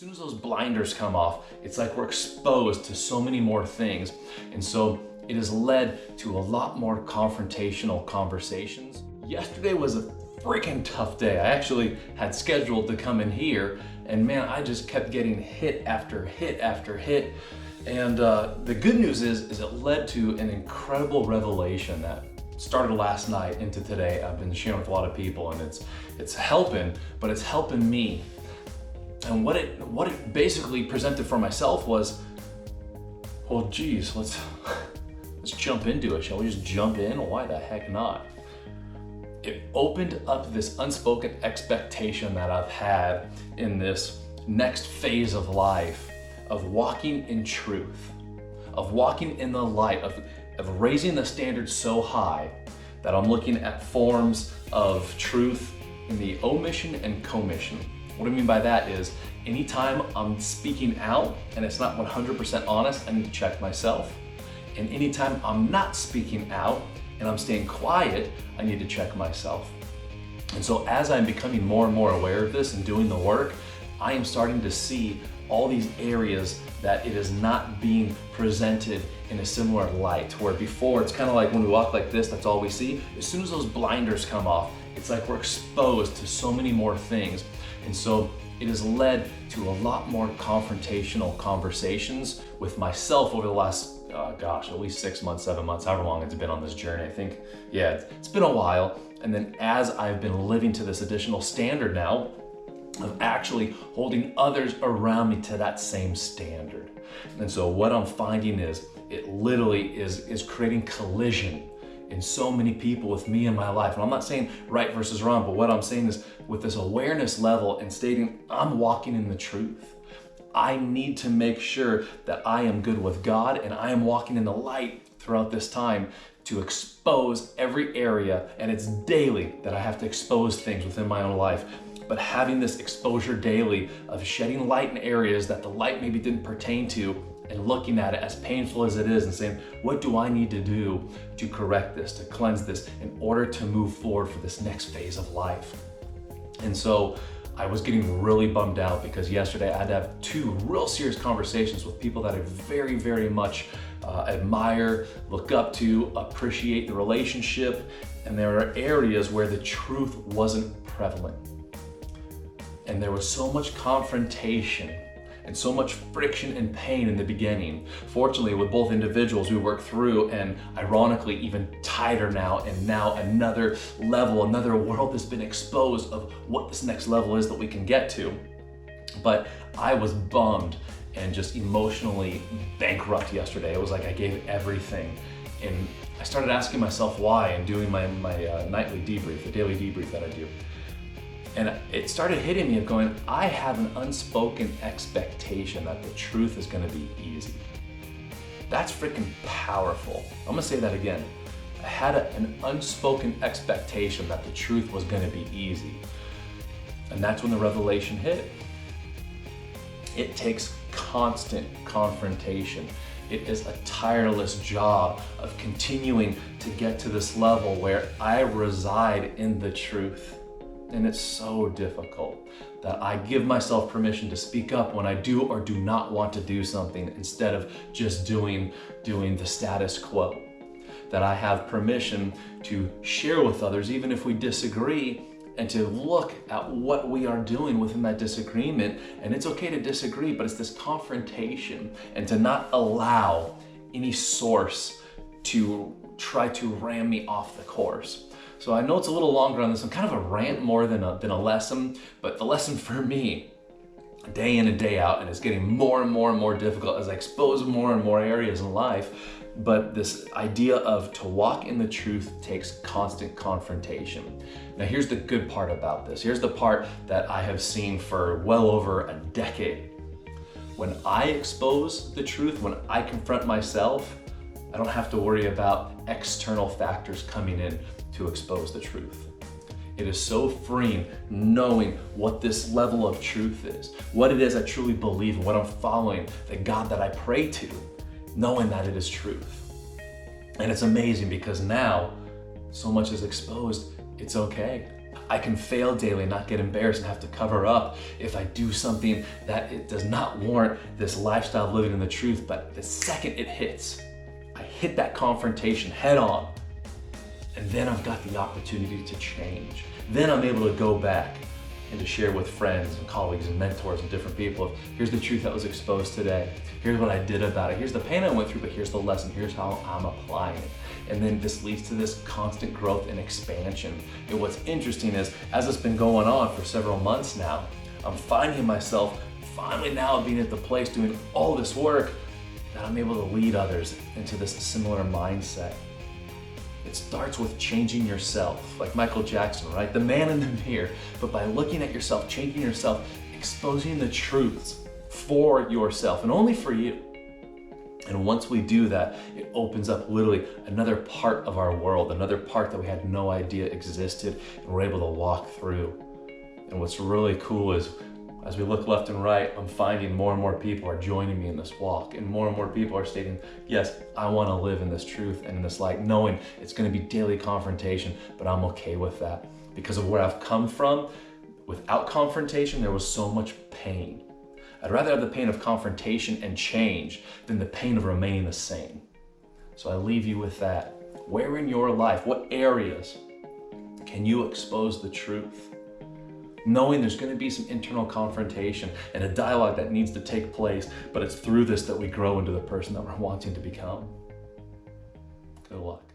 soon as those blinders come off, it's like we're exposed to so many more things. And so it has led to a lot more confrontational conversations. Yesterday was a freaking tough day. I actually had scheduled to come in here, and man, I just kept getting hit after hit after hit. And the good news is it led to an incredible revelation that started last night into today. I've been sharing with a lot of people, and it's helping, but it's helping me. And what it basically presented for myself was, well, geez, let's jump into it. Shall we just jump in? Why the heck not? It opened up this unspoken expectation that I've had in this next phase of life, of walking in truth, of walking in the light, of raising the standard so high that I'm looking at forms of truth in the omission and commission. What I mean by that is, anytime I'm speaking out and it's not 100% honest, I need to check myself. And anytime I'm not speaking out and I'm staying quiet, I need to check myself. And so as I'm becoming more and more aware of this and doing the work, I am starting to see all these areas that it is not being presented in a similar light, where before it's kind of like when we walk like this, that's all we see. As soon as those blinders come off, it's like we're exposed to so many more things. And so it has led to a lot more confrontational conversations with myself over the last, at least 6 months, 7 months, however long it's been on this journey. I think, yeah, it's been a while. And then as I've been living to this additional standard now of actually holding others around me to that same standard. And so what I'm finding is it literally is creating collision in so many people with me in my life. And I'm not saying right versus wrong, but what I'm saying is with this awareness level and stating I'm walking in the truth, I need to make sure that I am good with God and I am walking in the light throughout this time to expose every area. And it's daily that I have to expose things within my own life. But having this exposure daily of shedding light in areas that the light maybe didn't pertain to, and looking at it as painful as it is and saying, what do I need to do to correct this, to cleanse this in order to move forward for this next phase of life? And so I was getting really bummed out because yesterday I had to have 2 real serious conversations with people that I very, very much admire, look up to, appreciate the relationship. And there are areas where the truth wasn't prevalent. And there was so much confrontation and so much friction and pain in the beginning. Fortunately, with both individuals, we worked through, and ironically, even tighter now, and now another level, another world that's been exposed of what this next level is that we can get to. But I was bummed and just emotionally bankrupt yesterday. It was like I gave everything. And I started asking myself why and doing my nightly debrief, the daily debrief that I do. And it started hitting me of going, I have an unspoken expectation that the truth is gonna be easy. That's freaking powerful. I'm gonna say that again. I had an unspoken expectation that the truth was gonna be easy. And that's when the revelation hit. It takes constant confrontation. It is a tireless job of continuing to get to this level where I reside in the truth. And it's so difficult that I give myself permission to speak up when I do or do not want to do something instead of just doing the status quo. That I have permission to share with others even if we disagree, and to look at what we are doing within that disagreement. And it's okay to disagree, but it's this confrontation, and to not allow any source to try to ram me off the course. So I know it's a little longer on this. I'm kind of a rant more than a lesson, but the lesson for me, day in and day out, and it's getting more and more and more difficult as I expose more and more areas in life, but this idea of to walk in the truth takes constant confrontation. Now here's the good part about this. Here's the part that I have seen for well over a decade. When I expose the truth, when I confront myself, I don't have to worry about external factors coming in to expose the truth. It is so freeing knowing what this level of truth is, what it is I truly believe, and what I'm following, the God that I pray to, knowing that it is truth. And it's amazing because now so much is exposed, it's okay. I can fail daily and not get embarrassed and have to cover up if I do something that it does not warrant this lifestyle of living in the truth. But the second it hits, I hit that confrontation head on. And then I've got the opportunity to change. Then I'm able to go back and to share with friends and colleagues and mentors and different people. Here's the truth that was exposed today. Here's what I did about it. Here's the pain I went through, but here's the lesson. Here's how I'm applying it. And then this leads to this constant growth and expansion. And what's interesting is, as it's been going on for several months now, I'm finding myself finally now being at the place doing all this work that I'm able to lead others into this similar mindset. It starts with changing yourself, like Michael Jackson, right? The man in the mirror. But by looking at yourself, changing yourself, exposing the truths for yourself and only for you. And once we do that, it opens up literally another part of our world, another part that we had no idea existed, and we're able to walk through. And what's really cool is, as we look left and right, I'm finding more and more people are joining me in this walk, and more people are stating, yes, I want to live in this truth and in this light, knowing it's going to be daily confrontation, but I'm okay with that. Because of where I've come from, without confrontation, there was so much pain. I'd rather have the pain of confrontation and change than the pain of remaining the same. So I leave you with that. Where in your life, what areas can you expose the truth? Knowing there's going to be some internal confrontation and a dialogue that needs to take place, but it's through this that we grow into the person that we're wanting to become. Good luck.